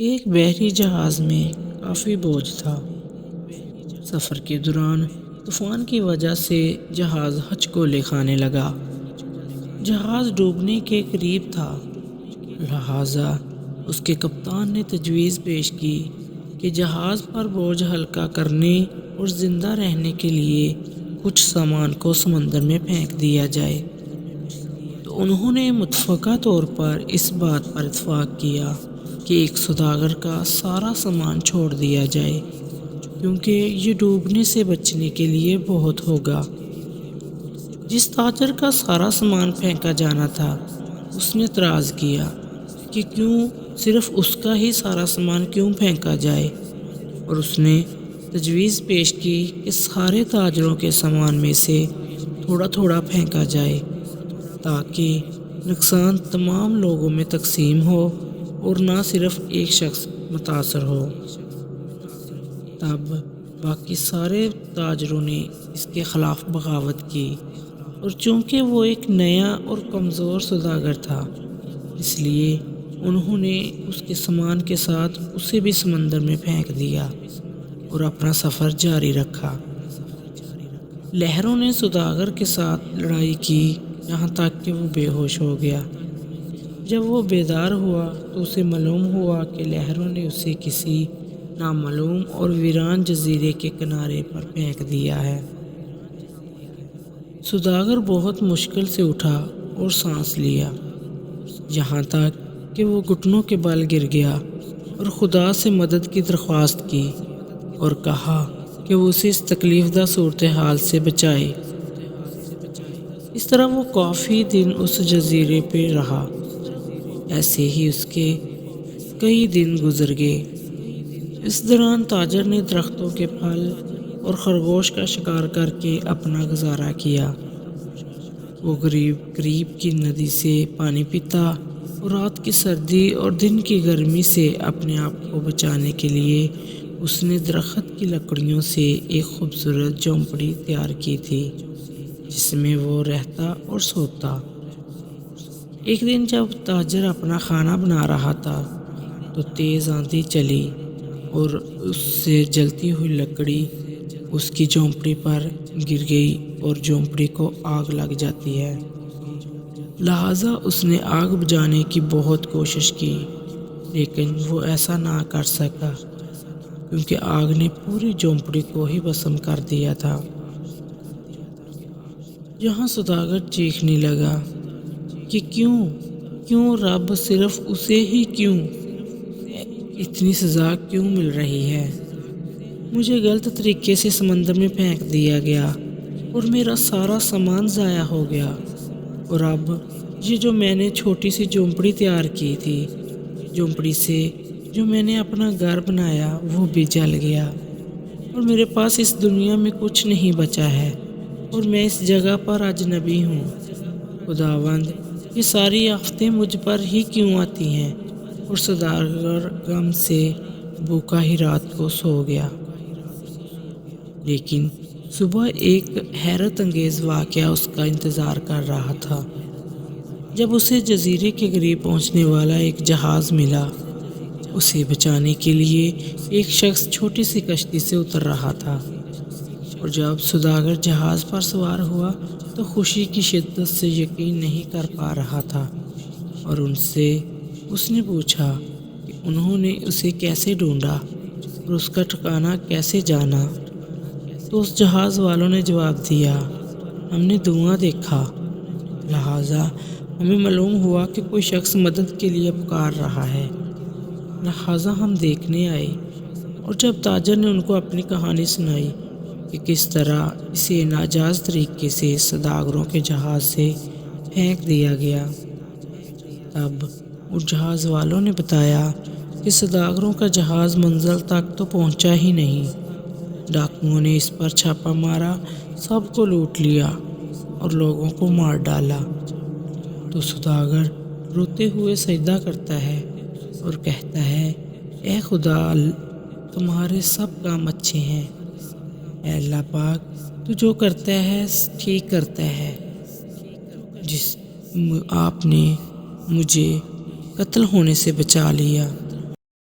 ایک بحری جہاز میں کافی بوجھ تھا۔ سفر کے دوران طوفان کی وجہ سے جہاز ہچکولے کھانے لگا۔ جہاز ڈوبنے کے قریب تھا، لہٰذا اس کے کپتان نے تجویز پیش کی کہ جہاز پر بوجھ ہلکا کرنے اور زندہ رہنے کے لیے کچھ سامان کو سمندر میں پھینک دیا جائے۔ تو انہوں نے متفقہ طور پر اس بات پر اتفاق کیا کہ ایک سوداگر کا سارا سامان چھوڑ دیا جائے، کیونکہ یہ ڈوبنے سے بچنے کے لیے بہت ہوگا۔ جس تاجر کا سارا سامان پھینکا جانا تھا، اس نے اعتراض کیا کہ کیوں صرف اس کا ہی سارا سامان کیوں پھینکا جائے، اور اس نے تجویز پیش کی کہ سارے تاجروں کے سامان میں سے تھوڑا تھوڑا پھینکا جائے، تاکہ نقصان تمام لوگوں میں تقسیم ہو اور نہ صرف ایک شخص متاثر ہو۔ تب باقی سارے تاجروں نے اس کے خلاف بغاوت کی، اور چونکہ وہ ایک نیا اور کمزور سوداگر تھا، اس لیے انہوں نے اس کے سامان کے ساتھ اسے بھی سمندر میں پھینک دیا اور اپنا سفر جاری رکھا۔ لہروں نے سوداگر کے ساتھ لڑائی کی یہاں تک کہ وہ بے ہوش ہو گیا۔ جب وہ بیدار ہوا تو اسے معلوم ہوا کہ لہروں نے اسے کسی نامعلوم اور ویران جزیرے کے کنارے پر پھینک دیا ہے۔ سوداگر بہت مشکل سے اٹھا اور سانس لیا، یہاں تک کہ وہ گھٹنوں کے بل گر گیا اور خدا سے مدد کی درخواست کی اور کہا کہ وہ اسے اس تکلیف دہ صورتحال سے بچائے۔ اس طرح وہ کافی دن اس جزیرے پہ رہا۔ ایسے ہی اس کے کئی دن گزر گئے۔ اس دوران تاجر نے درختوں کے پھل اور خرگوش کا شکار کر کے اپنا گزارا کیا۔ وہ قریب کی ندی سے پانی پیتا اور رات کی سردی اور دن کی گرمی سے اپنے آپ کو بچانے کے لیے اس نے درخت کی لکڑیوں سے ایک خوبصورت جھونپڑی تیار کی تھی، جس میں وہ رہتا اور سوتا۔ ایک دن جب تاجر اپنا کھانا بنا رہا تھا تو تیز آندھی چلی اور اس سے جلتی ہوئی لکڑی اس کی جھونپڑی پر گر گئی اور جھونپڑی کو آگ لگ جاتی ہے۔ لہٰذا اس نے آگ بجھانے کی بہت کوشش کی، لیکن وہ ایسا نہ کر سکا کیونکہ آگ نے پوری جھونپڑی کو ہی بھسم کر دیا تھا۔ یہاں سوداگر چیخنے لگا کہ کیوں رب صرف اسے ہی کیوں اتنی سزا کیوں مل رہی ہے؟ مجھے غلط طریقے سے سمندر میں پھینک دیا گیا اور میرا سارا سامان ضائع ہو گیا، اور اب یہ جو میں نے چھوٹی سی جھونپڑی تیار کی تھی، جھونپڑی سے جو میں نے اپنا گھر بنایا، وہ بھی جل گیا، اور میرے پاس اس دنیا میں کچھ نہیں بچا ہے، اور میں اس جگہ پر اجنبی ہوں۔ خداوند، یہ ساری آفتیں مجھ پر ہی کیوں آتی ہیں؟ اور سوداگر غم سے بھوکا ہی رات کو سو گیا۔ لیکن صبح ایک حیرت انگیز واقعہ اس کا انتظار کر رہا تھا۔ جب اسے جزیرے کے قریب پہنچنے والا ایک جہاز ملا، اسے بچانے کے لیے ایک شخص چھوٹی سی کشتی سے اتر رہا تھا، اور جب سوداگر جہاز پر سوار ہوا تو خوشی کی شدت سے یقین نہیں کر پا رہا تھا، اور ان سے اس نے پوچھا کہ انہوں نے اسے کیسے ڈھونڈا اور اس کا ٹھکانہ کیسے جانا۔ تو اس جہاز والوں نے جواب دیا، ہم نے دھواں دیکھا، لہٰذا ہمیں معلوم ہوا کہ کوئی شخص مدد کے لیے پکار رہا ہے، لہٰذا ہم دیکھنے آئے۔ اور جب تاجر نے ان کو اپنی کہانی سنائی کہ کس طرح اسے ناجائز طریقے سے سوداگروں کے جہاز سے پھینک دیا گیا، تب اس جہاز والوں نے بتایا کہ سوداگروں کا جہاز منزل تک تو پہنچا ہی نہیں، ڈاکوؤں نے اس پر چھاپا مارا، سب کو لوٹ لیا اور لوگوں کو مار ڈالا۔ تو سوداگر روتے ہوئے سجدہ کرتا ہے اور کہتا ہے، اے خدا، تمہارے سب کام اچھے ہیں، اے اللہ پاک، تو جو کرتا ہے ٹھیک کرتا ہے۔ آپ نے مجھے قتل ہونے سے بچا لیا۔